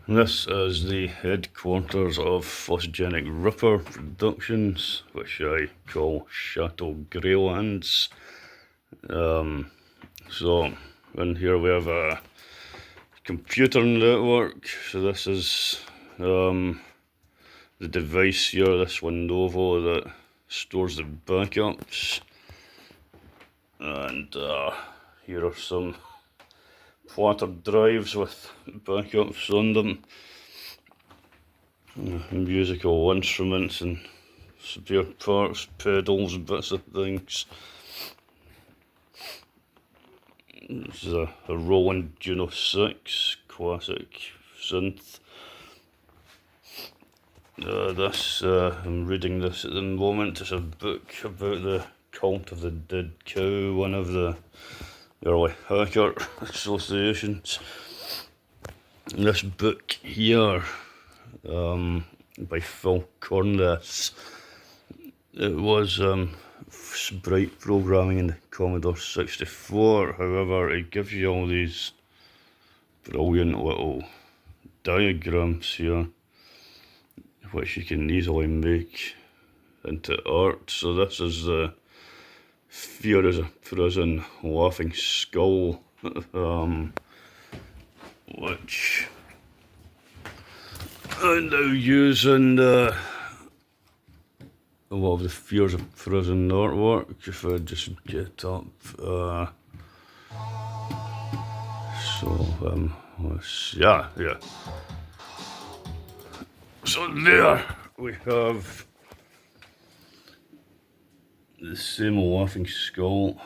This is the headquarters of Phosgenic Ripper Productions, which I call Chateau Graylands. So in here we have a computer network. So this is the device here, this Windovo that stores the backups. And here are some plattered drives with backups on them. Musical instruments and spare parts, pedals, bits of things. This is a Roland Juno 6 classic synth. I'm reading this at the moment. It's a book about the cult of the dead cow, one of the early hacker associations. And this book here, by Phil Corness, it was sprite programming in the Commodore 64. However, it gives you all these brilliant little diagrams here, which you can easily make into art. So this is the Fear is a Prison Laughing Skull, which I now use in a lot of the Fears of Prison artwork. If I just get up, yeah. So there we have the same laughing skull.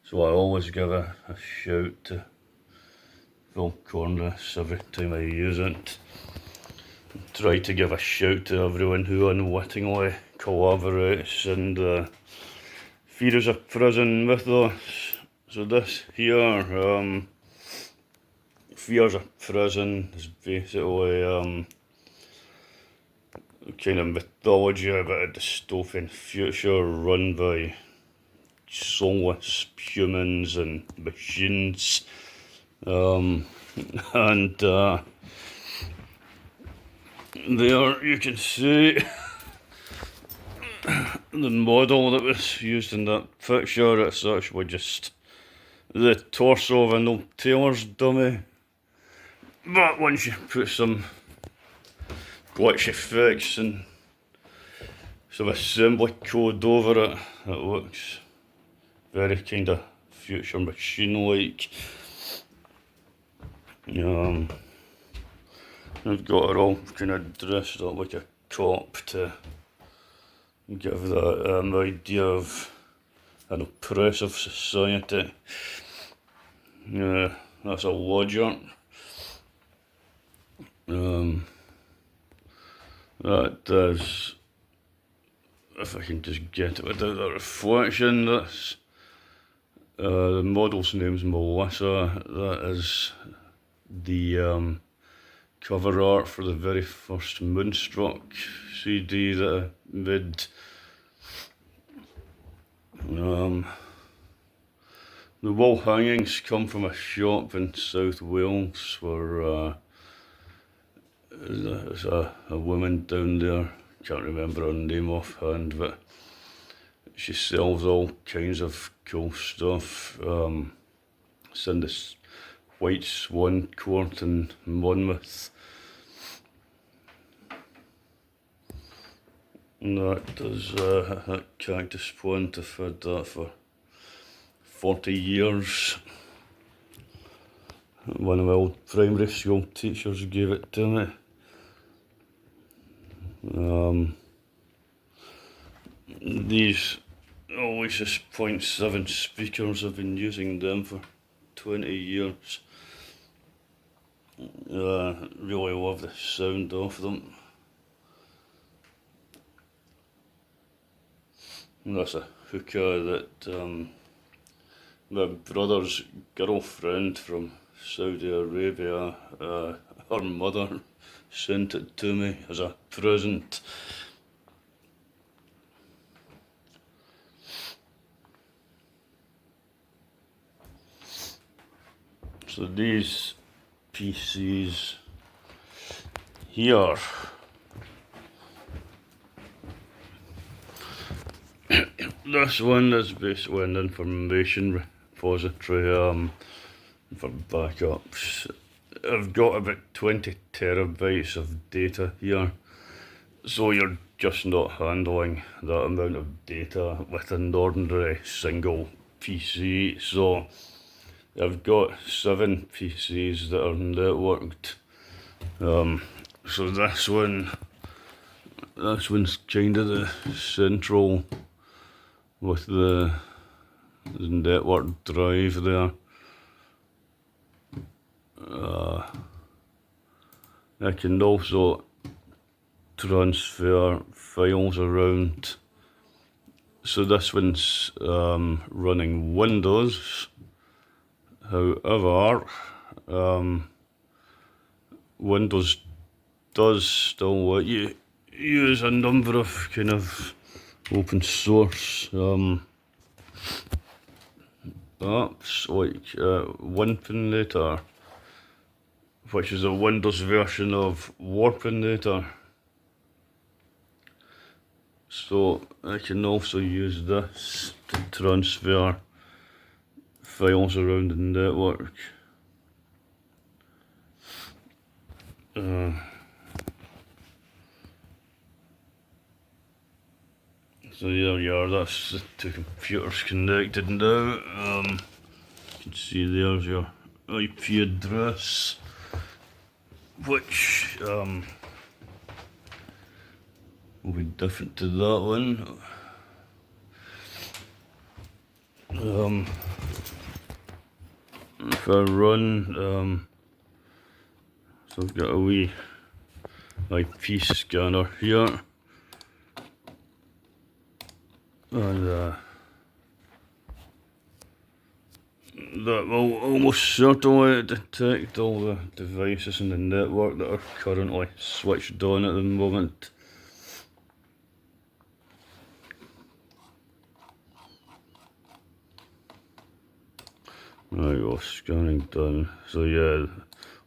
So I always give a shout to Phil Corness every time I use it. Try to give a shout to everyone who unwittingly collaborates and fears a prison with us. So this here, Fears a Prison is basically kind of mythology about a dystopian future run by soulless humans and machines. And there you can see the model that was used in that picture. It's actually just the torso of an old tailor's dummy. But once you put some glitch effects and some assembly code over it, it looks very kind of future machine-like. I've got her all kind of dressed up like a cop to give that idea of an oppressive society. That's a lodger. That does, if I can just get it without the reflection, that's the model's name's Melissa. That is the cover art for the very first Moonstruck CD that I made. The wall hangings come from a shop in South Wales where there's a woman down there, can't remember her name offhand, but she sells all kinds of cool stuff. It's in this White Swan Court in Monmouth. And that does that cactus plant. I've had that for 40 years. One of my old primary school teachers gave it to me. These Oasis .7 speakers, I've been using them for 20 years. Really love the sound of them. And that's a hookah that my brother's girlfriend from Saudi Arabia, her mother sent it to me as a present. So these PCs here. This one is basically an information repository for backups. I've got about 20 terabytes of data here, so you're just not handling that amount of data with an ordinary single PC. So I've got 7 PCs that are networked. So this one's kind of the central with the network drive there. I can also transfer files around. So this one's running Windows. However, Windows does still let you use a number of kind of open source apps like Winpinator, which is a Windows version of Warpinator. So I can also use this to transfer files around the network. So there you are, that's the 2 computers connected now. You can see there's your IP address, which will be different to that one. If I run, so I've got a wee IP scanner here, and that will almost certainly detect all the devices in the network that are currently switched on at the moment. There you go, scanning done. So yeah,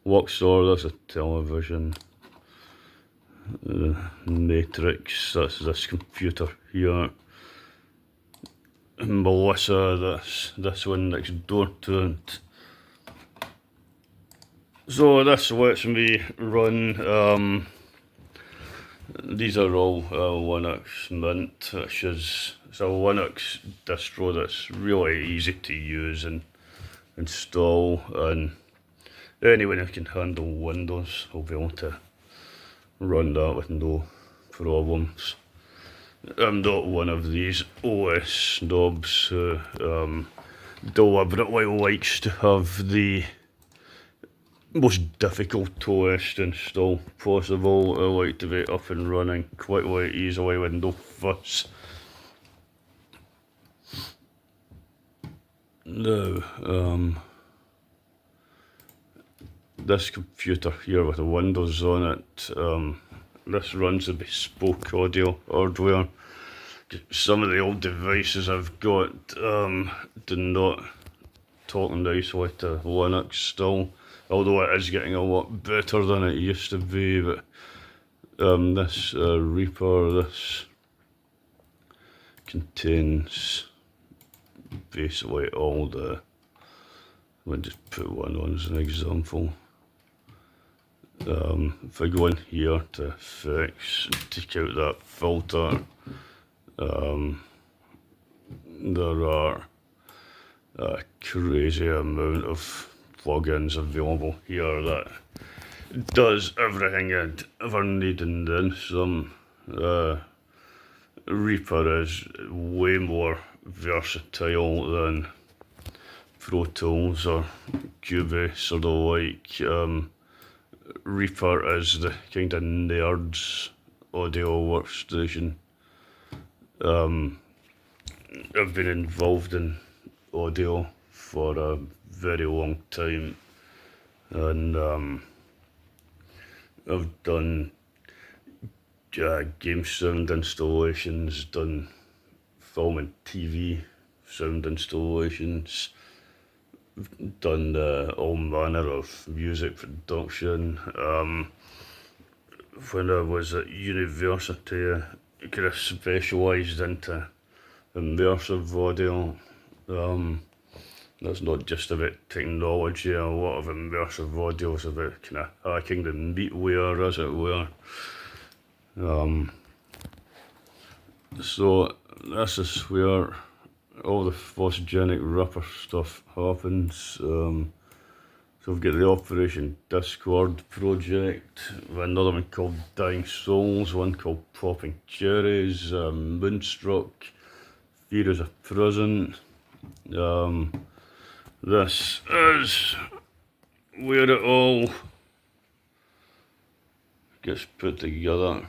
Luxor, that's a television. Matrix, that's this computer here. And Melissa, that's this one next door to it. So this lets me run, these are all Linux Mint, which is it's a Linux distro that's really easy to use and install, and anyone who can handle Windows will be able to run that with no problems. I'm not one of these OS snobs who deliberately likes to have the most difficult OS to install possible. I like to be up and running quickly, easily, with no fuss. Now, this computer here with the Windows on it, this runs the bespoke audio hardware. Some of the old devices I've got do not talk nicely to Linux still, although it is getting a lot better than it used to be. But this Reaper, this contains basically all the, I'll just put one on as an example. If I go in here to effects, take out that filter, there are a crazy amount of plugins available here that does everything I'd ever need and then some. Reaper is way more versatile than Pro Tools or Cubase or the like. Reaper is the kind of nerd's audio workstation. I've been involved in audio for a very long time, and I've done game sound installations, done film and TV sound installations, done all manner of music production. when I was at university, I kind of specialised into immersive audio. That's not just about technology. A lot of immersive audio is about kind of hacking the meatware, as it were. So this is where all the Phosgenic Ripper stuff happens. So we've got the Operation Discord project, another one called Dying Souls, one called Popping Cherries, Moonstruck, Fear is a Prison. This is where it all gets put together.